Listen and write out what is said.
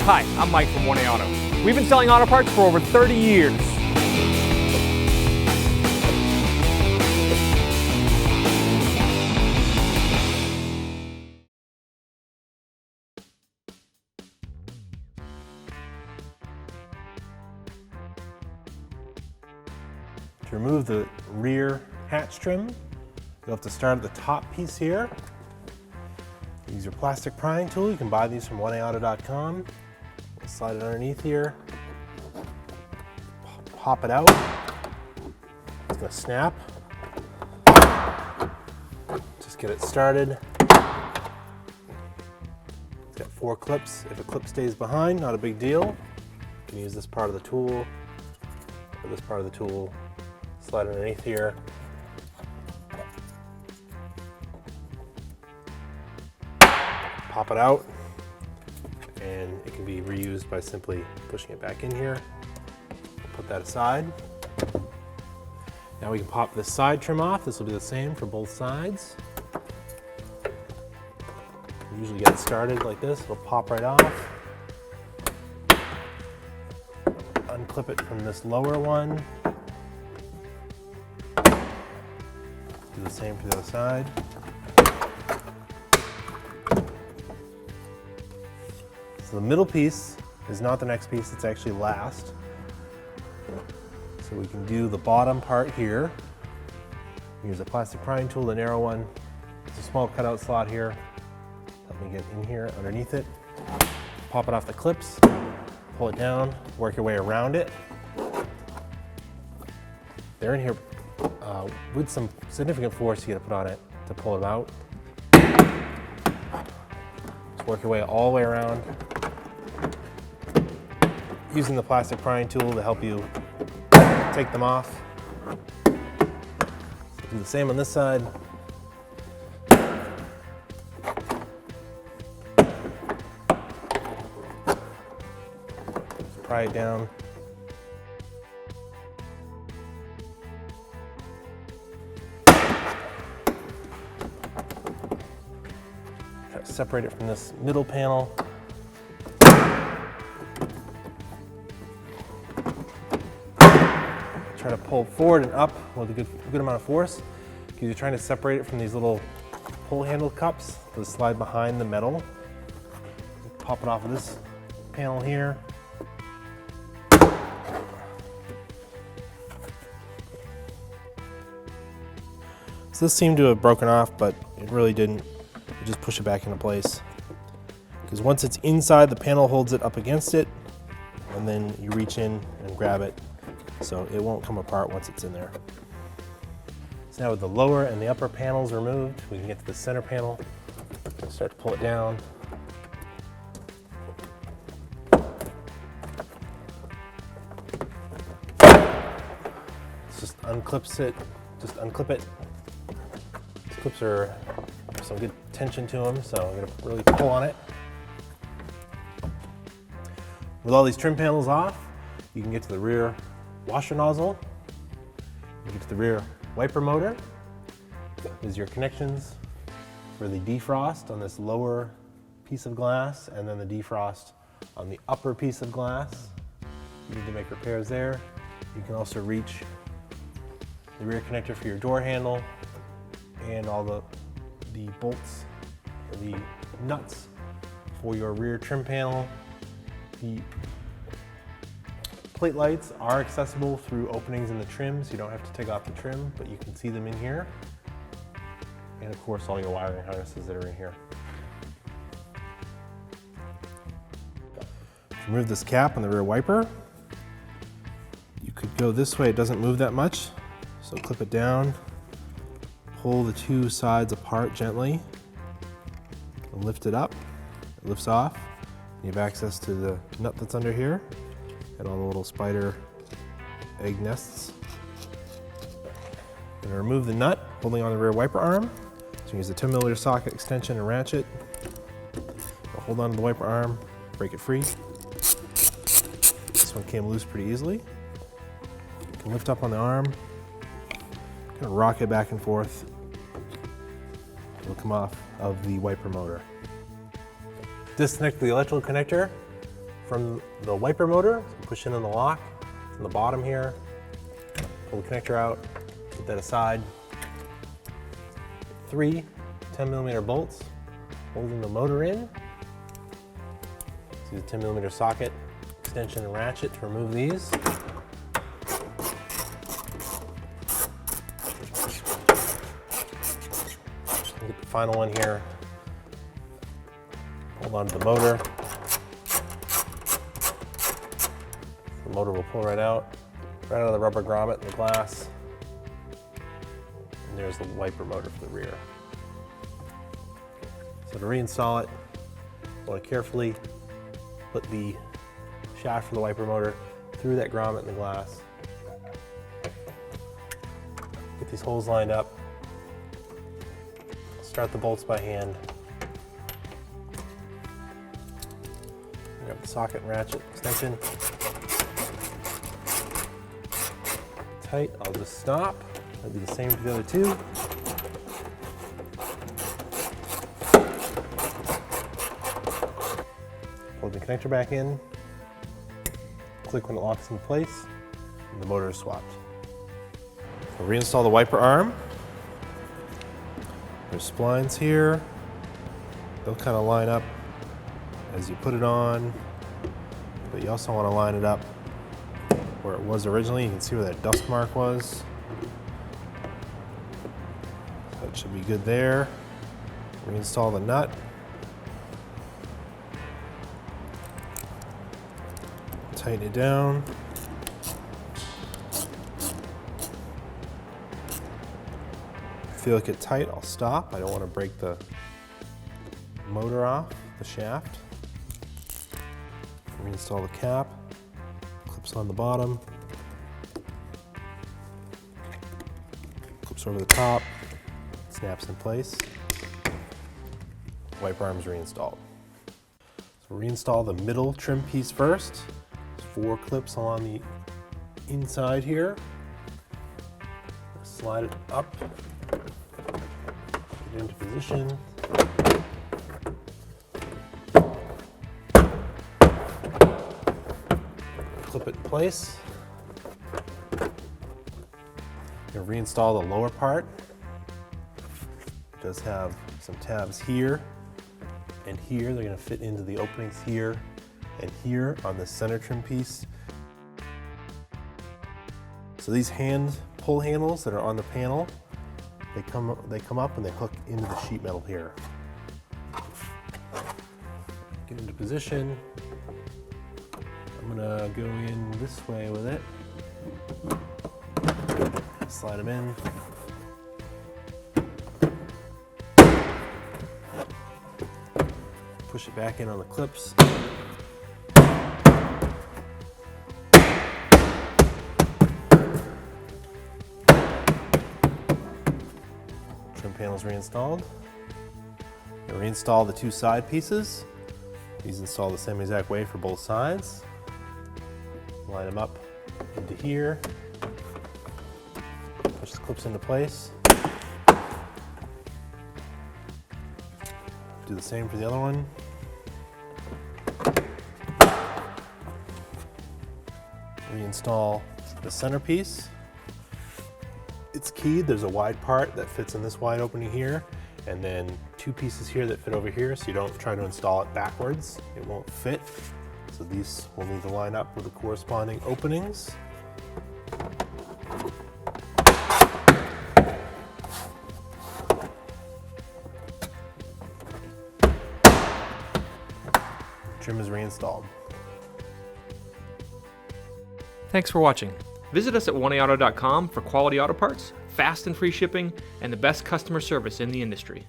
Hi, I'm Mike from 1A Auto. We've been selling auto parts for over 30 years. To remove the rear hatch trim, you'll have to start at the top piece here. Use your plastic prying tool. You can buy these from 1aauto.com. We'll slide it underneath here. Pop it out. It's gonna snap. Just get it started. It's got 4 clips. If a clip stays behind, not a big deal. You can use this part of the tool or this part of the tool. Slide underneath here. Pop it out, and it can be reused by simply pushing it back in here. Put that aside. Now we can pop this side trim off. This will do the same for both sides. Usually get it started like this. It'll pop right off. Unclip it from this lower one. Do the same for the other side. So the middle piece is not the next piece, it's actually last. So we can do the bottom part here. Use a plastic prying tool, the narrow one. There's a small cutout slot here. Help me get in here underneath it. Pop it off the clips, pull it down, work your way around it. They're in here with some significant force you gotta put on it to pull it out. Just work your way all the way around. Using the plastic prying tool to help you take them off. Do the same on this side. Just pry it down. Try to separate it from this middle panel. Try to pull forward and up with a good amount of force, because you're trying to separate it from these little pull handle cups that slide behind the metal. Pop it off of this panel here. So this seemed to have broken off, but it really didn't. You just push it back into place. Because once it's inside, the panel holds it up against it, and then you reach in and grab it. So it won't come apart once it's in there. So now with the lower and the upper panels removed, we can get to the center panel. Start to pull it down. Just unclips it, just unclip it. These clips have some good tension to them, so I'm gonna really pull on it. With all these trim panels off, you can get to the rear washer nozzle. You get to the rear wiper motor. There's your connections for the defrost on this lower piece of glass, and then the defrost on the upper piece of glass. You need to make repairs there. You can also reach the rear connector for your door handle and all the bolts, or the nuts for your rear trim panel. The plate lights are accessible through openings in the trim, so you don't have to take off the trim, but you can see them in here. And of course, all your wiring harnesses that are in here. To remove this cap on the rear wiper, you could go this way. It doesn't move that much, so clip it down, pull the two sides apart gently, and lift it up. It lifts off. You have access to the nut that's under here and all the little spider egg nests. I'm gonna remove the nut holding on the rear wiper arm. So use the 10mm socket extension and ratchet. I'll hold on to the wiper arm, break it free. This one came loose pretty easily. You can lift up on the arm, kind of rock it back and forth. It'll come off of the wiper motor. Disconnect the electrical connector from the wiper motor, so push in on the lock from the bottom here, pull the connector out, put that aside. 3 10mm bolts holding the motor in. Use a 10mm socket, extension, and ratchet to remove these. Get the final one here. Hold on to the motor. The motor will pull right out of the rubber grommet in the glass. And there's the wiper motor for the rear. So to reinstall it, I want to carefully put the shaft for the wiper motor through that grommet in the glass. Get these holes lined up. Start the bolts by hand. Grab the socket and ratchet extension. Tight, I'll just stop. I'll do the same for the other two. Pull the connector back in. Click when it locks in place, and the motor is swapped. We'll reinstall the wiper arm. There's splines here. They'll kind of line up as you put it on, but you also want to line it up where it was originally. You can see where that dust mark was. That should be good there. Reinstall the nut. Tighten it down. If I feel like it's tight, I'll stop. I don't want to break the motor off, the shaft. Reinstall the cap. Clips on the bottom. Clips over the top. Snaps in place. Wiper arm's reinstalled. So reinstall the middle trim piece first. 4 clips along the inside here. Slide it up. Get into position. Clip it in place. You'll reinstall the lower part. It does have some tabs here and here. They're going to fit into the openings here and here on the center trim piece. So these hand pull handles that are on the panel, they come up and they hook into the sheet metal here. Get into position. I'm gonna go in this way with it. Slide them in. Push it back in on the clips. Trim panels reinstalled. Now reinstall the 2 side pieces. These install the same exact way for both sides. Line them up into here. Push the clips into place. Do the same for the other one. Reinstall the centerpiece. It's keyed. There's a wide part that fits in this wide opening here, and then 2 pieces here that fit over here, so you don't try to install it backwards. It won't fit. So these will need to line up with the corresponding openings. Trim is reinstalled. Thanks for watching. Visit us at oneauto.com for quality auto parts, fast and free shipping, and the best customer service in the industry.